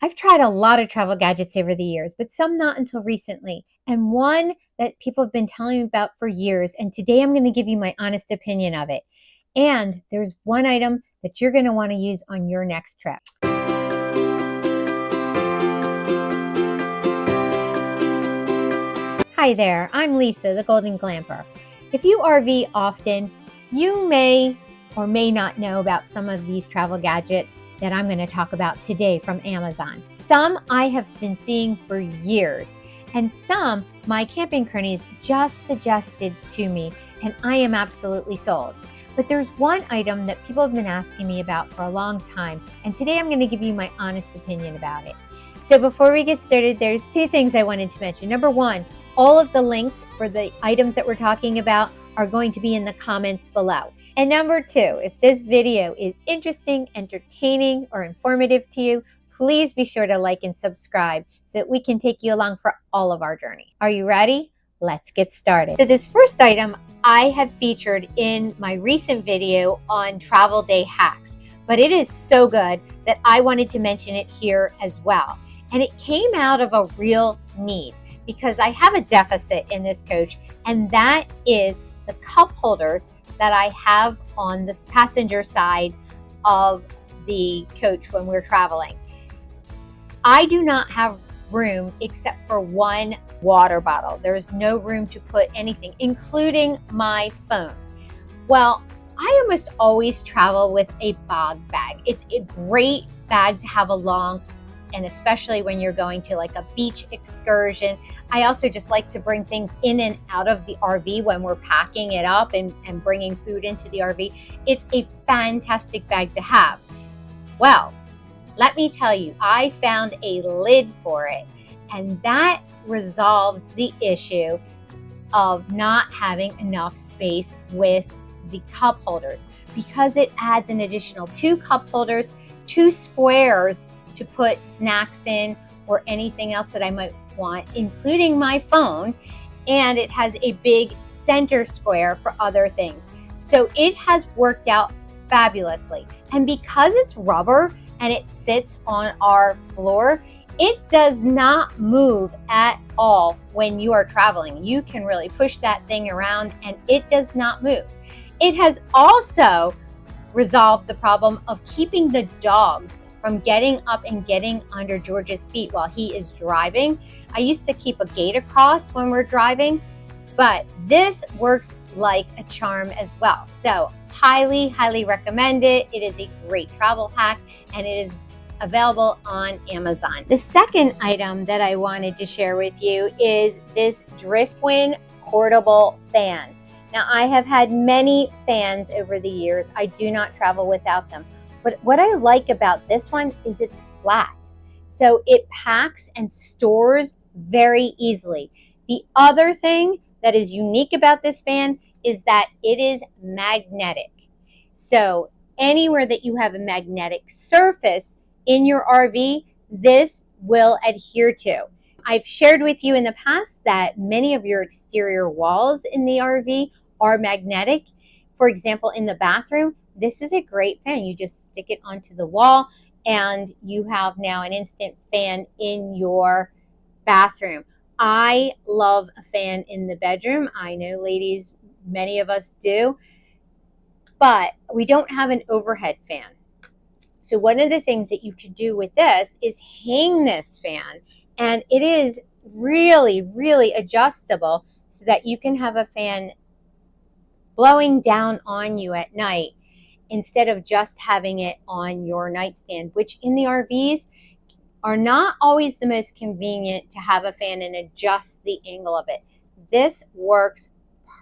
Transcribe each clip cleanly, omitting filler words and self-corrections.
I've tried a lot of travel gadgets over the years, but some not until recently. And one that people have been telling me about for years. And today I'm going to give you my honest opinion of it. And there's one item that you're going to want to use on your next trip. Hi there, I'm Lisa, the Golden Glamper. If you RV often, you may or may not know about some of these travel gadgets that I'm going to talk about today from Amazon. Some I have been seeing for years, and some my camping cronies just suggested to me, and I am absolutely sold. But there's one item that people have been asking me about for a long time, and today I'm going to give you my honest opinion about it. So before we get started, there's two things I wanted to mention. Number one, all of the links for the items that we're talking about are going to be in the comments below. And number two, if this video is interesting, entertaining, or informative to you, please be sure to like and subscribe so that we can take you along for all of our journeys. Are you ready? Let's get started. So this first item I have featured in my recent video on travel day hacks, but it is so good that I wanted to mention it here as well. And it came out of a real need because I have a deficit in this coach, and that is the cup holders that I have on the passenger side of the coach when we're traveling. I do not have room except for one water bottle. There's no room to put anything, including my phone. Well, I almost always travel with a bog bag. It's a great bag to have along, and especially when you're going to like a beach excursion. I also just like to bring things in and out of the RV when we're packing it up and bringing food into the RV. It's a fantastic bag to have. Well, let me tell you, I found a lid for it, and that resolves the issue of not having enough space with the cup holders, because it adds an additional 2 cup holders, 2 squares to put snacks in or anything else that I might want, including my phone, and it has a big center square for other things. So it has worked out fabulously. And because it's rubber and it sits on our floor, it does not move at all when you are traveling. You can really push that thing around and it does not move. It has also resolved the problem of keeping the dogs from getting up and getting under George's feet while he is driving. I used to keep a gate across when we're driving, but this works like a charm as well. So highly, highly recommend it. It is a great travel hack, and it is available on Amazon. The second item that I wanted to share with you is this Driftwind portable fan. Now, I have had many fans over the years. I do not travel without them. But what I like about this one is it's flat. So it packs and stores very easily. The other thing that is unique about this fan is that it is magnetic. So anywhere that you have a magnetic surface in your RV, this will adhere to. I've shared with you in the past that many of your exterior walls in the RV are magnetic. For example, in the bathroom, this is a great fan. You just stick it onto the wall and you have now an instant fan in your bathroom. I love a fan in the bedroom. I know, ladies, many of us do, but we don't have an overhead fan. So one of the things that you could do with this is hang this fan, and it is really, really adjustable so that you can have a fan blowing down on you at night instead of just having it on your nightstand, which in the RVs are not always the most convenient to have a fan and adjust the angle of it. This works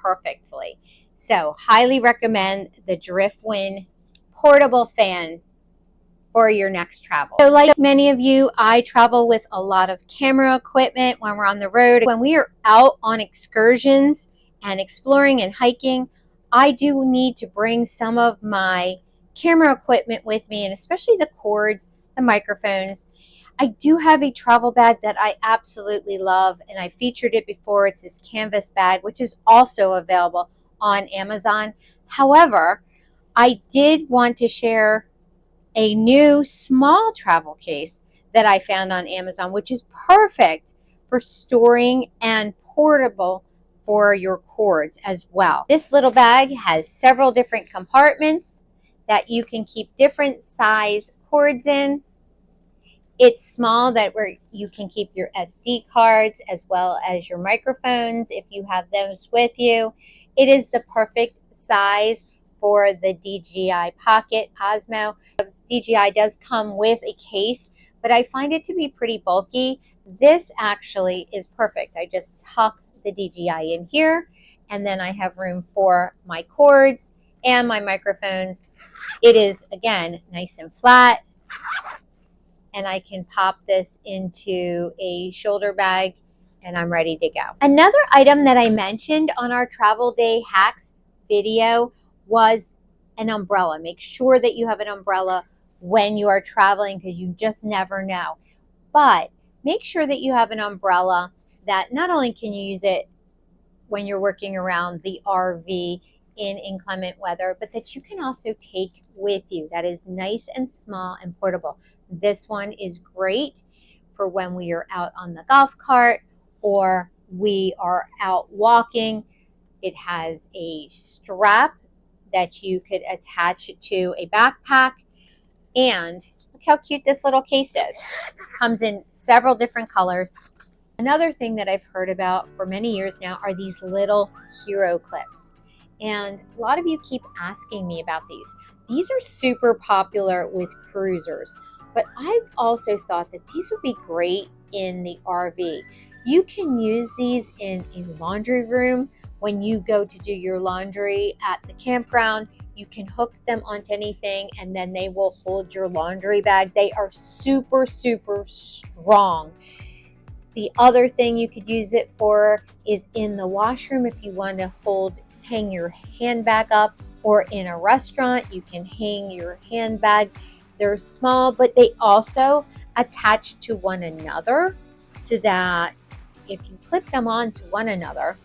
perfectly. So highly recommend the Driftwind portable fan for your next travel. So like many of you, I travel with a lot of camera equipment when we're on the road. When we are out on excursions and exploring and hiking, I do need to bring some of my camera equipment with me, and especially the cords, the microphones. I do have a travel bag that I absolutely love, and I featured it before. It's this canvas bag, which is also available on Amazon. However, I did want to share a new small travel case that I found on Amazon, which is perfect for storing and portable for your cords as well. This little bag has several different compartments that you can keep different size cords in. It's small that where you can keep your SD cards as well as your microphones if you have those with you. It is the perfect size for the DJI Pocket Osmo. DJI does come with a case, but I find it to be pretty bulky. This actually is perfect. I just tuck the DJI in here, and then I have room for my cords and my microphones. It is, again, nice and flat, and I can pop this into a shoulder bag and I'm ready to go. Another item that I mentioned on our travel day hacks video was an umbrella. Make sure that you have an umbrella when you are traveling because you just never know. But make sure that you have an umbrella that not only can you use it when you're working around the RV in inclement weather, but that you can also take with you. That is nice and small and portable. This one is great for when we are out on the golf cart or we are out walking. It has a strap that you could attach to a backpack. And look how cute this little case is. Comes in several different colors. Another thing that I've heard about for many years now are these little hero clips. And a lot of you keep asking me about these. These are super popular with cruisers, but I've also thought that these would be great in the RV. You can use these in a laundry room. When you go to do your laundry at the campground, you can hook them onto anything and then they will hold your laundry bag. They are super, super strong. The other thing you could use it for is in the washroom if you want to hang your handbag up, or in a restaurant you can hang your handbag. They're small, but they also attach to one another so that if you clip them onto one another,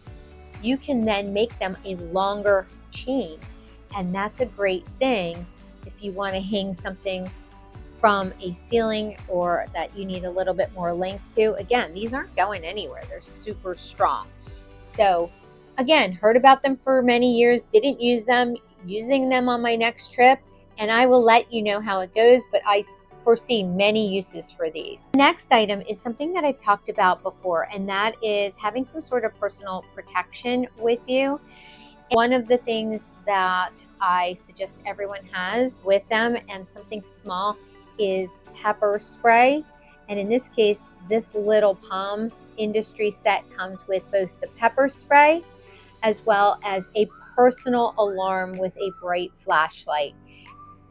you can then make them a longer chain. And that's a great thing if you want to hang something from a ceiling or that you need a little bit more length to. Again, these aren't going anywhere. They're super strong. So again, heard about them for many years, didn't use them, using them on my next trip, and I will let you know how it goes, but I foresee many uses for these. The next item is something that I've talked about before, and that is having some sort of personal protection with you. One of the things that I suggest everyone has with them, and something small, is pepper spray. And in this case, this little Palm Industry set comes with both the pepper spray as well as a personal alarm with a bright flashlight.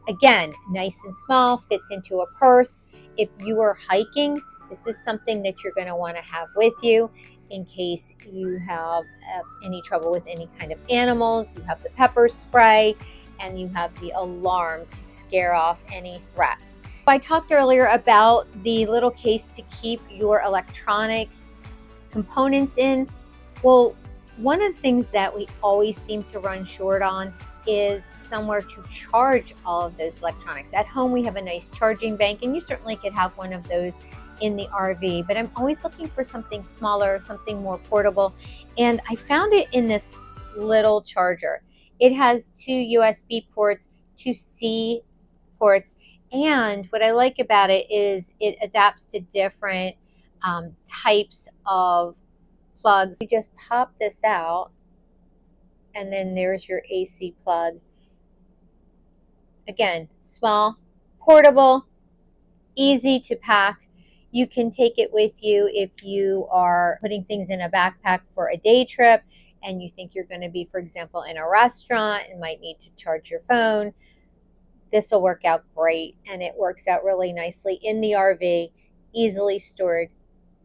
Again, nice and small, fits into a purse. If you are hiking, this is something that you're going to want to have with you in case you have any trouble with any kind of animals. You have the pepper spray and you have the alarm to scare off any threats. I talked earlier about the little case to keep your electronics components in. Well, one of the things that we always seem to run short on is somewhere to charge all of those electronics. At home, we have a nice charging bank, and you certainly could have one of those in the RV, but I'm always looking for something smaller, something more portable, and I found it in this little charger. It has 2 USB ports, 2 C ports, and what I like about it is it adapts to different types of plugs. You just pop this out, and then there's your AC plug. Again, small, portable, easy to pack. You can take it with you if you are putting things in a backpack for a day trip and you think you're going to be, for example, in a restaurant and might need to charge your phone. This will work out great, and it works out really nicely in the RV, easily stored,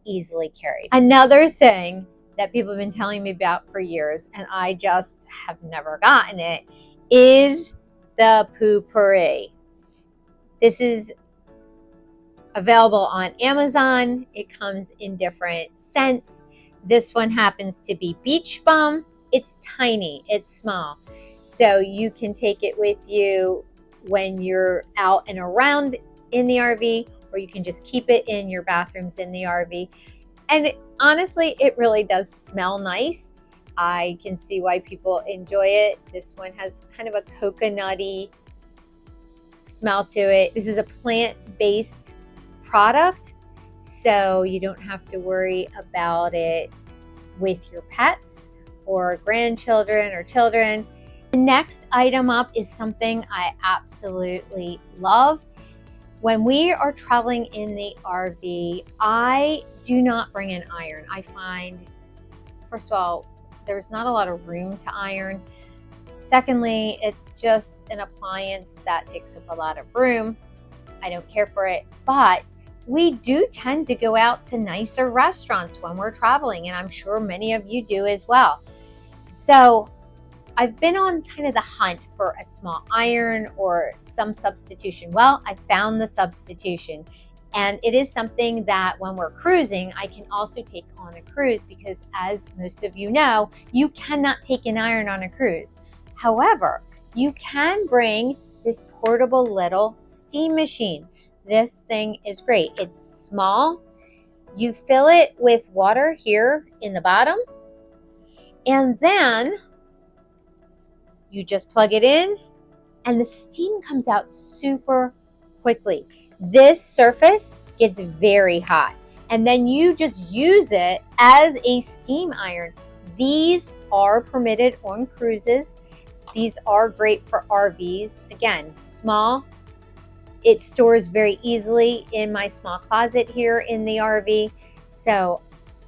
easily carried. Another thing that people have been telling me about for years, and I just have never gotten it, is the Poo-Pourri. This is available on Amazon. It comes in different scents. This one happens to be Beach Bum. It's tiny, it's small. So you can take it with you when you're out and around in the RV, or you can just keep it in your bathrooms in the RV. And honestly, it really does smell nice. I can see why people enjoy it. This one has kind of a coconutty smell to it. This is a plant-based product, so you don't have to worry about it with your pets or grandchildren or children. The next item up is something I absolutely love. When we are traveling in the RV, I do not bring an iron. I find, first of all, there's not a lot of room to iron. Secondly, it's just an appliance that takes up a lot of room. I don't care for it, but we do tend to go out to nicer restaurants when we're traveling, and I'm sure many of you do as well. So I've been on kind of the hunt for a small iron or some substitution. Well, I found the substitution, and it is something that when we're cruising, I can also take on a cruise, because as most of you know, you cannot take an iron on a cruise. However, you can bring this portable little steam machine. This thing is great. It's small. You fill it with water here in the bottom, and then you just plug it in and the steam comes out super quickly. This surface gets very hot, and then you just use it as a steam iron. These are permitted on cruises. These are great for RVs. Again, small. It stores very easily in my small closet here in the RV. So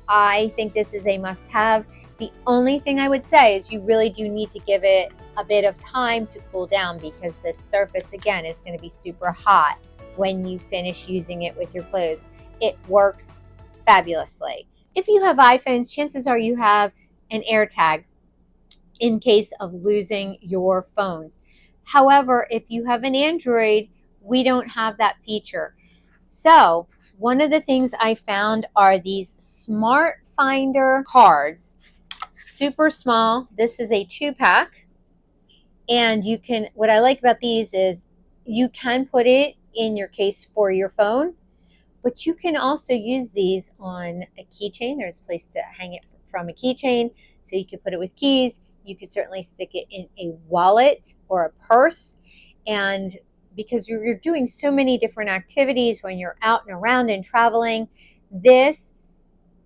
I think this is a must-have. The only thing I would say is you really do need to give it a bit of time to cool down, because the surface, again, is going to be super hot when you finish using it with your clothes. It works fabulously. If you have iPhones, chances are you have an AirTag in case of losing your phones. However, if you have an Android, we don't have that feature. So one of the things I found are these Smart Finder cards, super small. This is a 2-pack, and you can, what I like about these is you can put it in your case for your phone, but you can also use these on a keychain. There's a place to hang it from a keychain, so you can put it with keys. You could certainly stick it in a wallet or a purse. And because you're doing so many different activities when you're out and around and traveling, this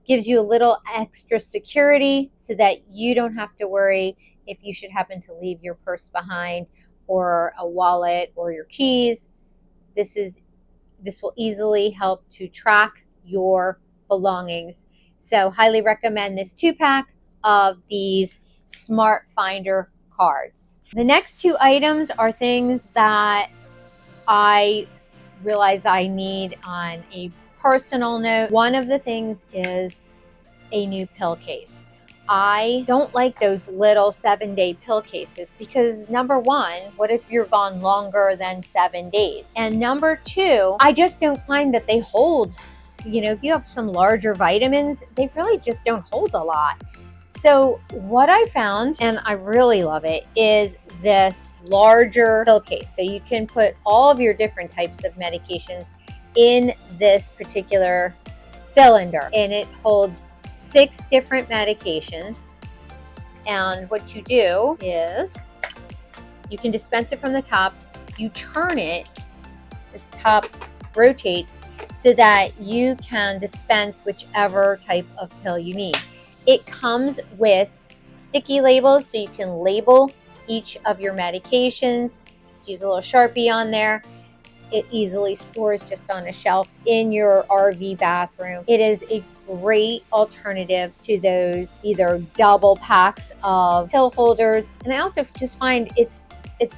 gives you a little extra security so that you don't have to worry if you should happen to leave your purse behind or a wallet or your keys. This will easily help to track your belongings. So highly recommend this 2-pack of these Smart Finder cards. The next 2 items are things that I realize I need on a personal note. One of the things is a new pill case. I don't like those little 7-day pill cases, because number one, what if you're gone longer than 7 days? And number two, I just don't find that they hold. You know, if you have some larger vitamins, they really just don't hold a lot. So what I found, and I really love it, is this larger pill case. So you can put all of your different types of medications in this particular cylinder, and it holds 6 different medications. And what you do is you can dispense it from the top. You turn it, this top rotates so that you can dispense whichever type of pill you need. It comes with sticky labels, so you can label each of your medications. Just use a little Sharpie on there. It easily stores just on a shelf in your RV bathroom. It is a great alternative to those either double packs of pill holders. And I also just find it's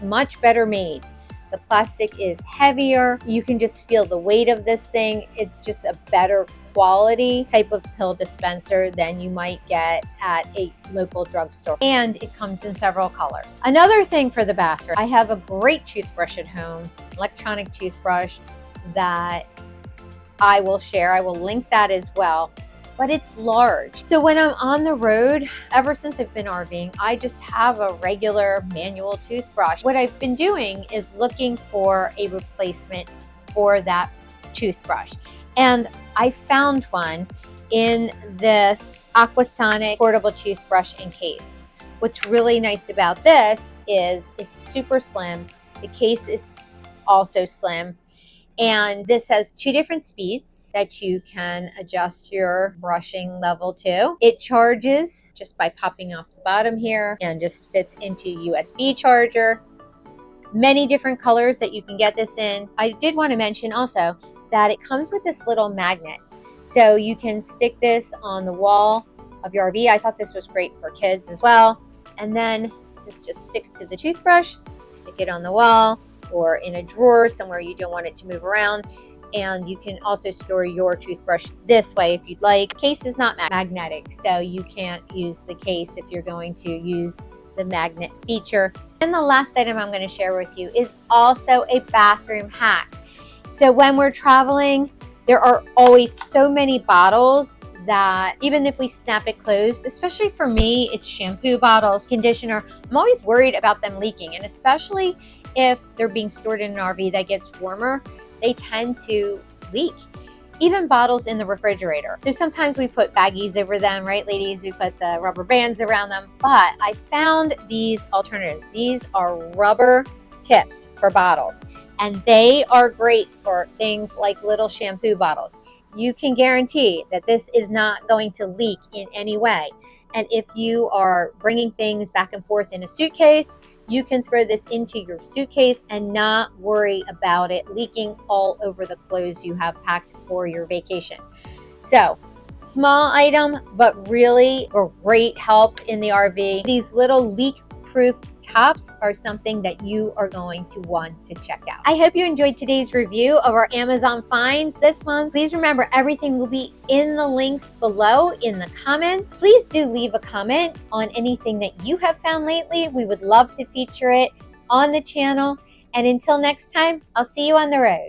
much better made. The plastic is heavier. You can just feel the weight of this thing. It's just a better quality type of pill dispenser than you might get at a local drugstore. And it comes in several colors. Another thing for the bathroom, I have a great toothbrush at home, electronic toothbrush that I will share. I will link that as well. But it's large. So when I'm on the road, ever since I've been RVing, I just have a regular manual toothbrush. What I've been doing is looking for a replacement for that toothbrush. And I found one in this Aquasonic portable toothbrush and case. What's really nice about this is it's super slim. The case is also slim. And this has 2 different speeds that you can adjust your brushing level to. It charges just by popping off the bottom here and just fits into USB charger. Many different colors that you can get this in. I did want to mention also that it comes with this little magnet. So you can stick this on the wall of your RV. I thought this was great for kids as well. And then this just sticks to the toothbrush, stick it on the wall or in a drawer somewhere you don't want it to move around. And you can also store your toothbrush this way if you'd like. Case is not magnetic, so you can't use the case if you're going to use the magnet feature. And the last item I'm going to share with you is also a bathroom hack. So when we're traveling, there are always so many bottles that even if we snap it closed, especially for me, it's shampoo bottles, conditioner, I'm always worried about them leaking. And especially if they're being stored in an RV that gets warmer, they tend to leak. Even bottles in the refrigerator. So sometimes we put baggies over them, right, ladies? We put the rubber bands around them. But I found these alternatives. These are rubber tips for bottles. And they are great for things like little shampoo bottles. You can guarantee that this is not going to leak in any way. And if you are bringing things back and forth in a suitcase, you can throw this into your suitcase and not worry about it leaking all over the clothes you have packed for your vacation. So, small item, but really a great help in the RV. These little leak-proof tops are something that you are going to want to check out. I hope you enjoyed today's review of our Amazon finds this month. Please remember, everything will be in the links below in the comments. Please do leave a comment on anything that you have found lately. We would love to feature it on the channel. And until next time, I'll see you on the road.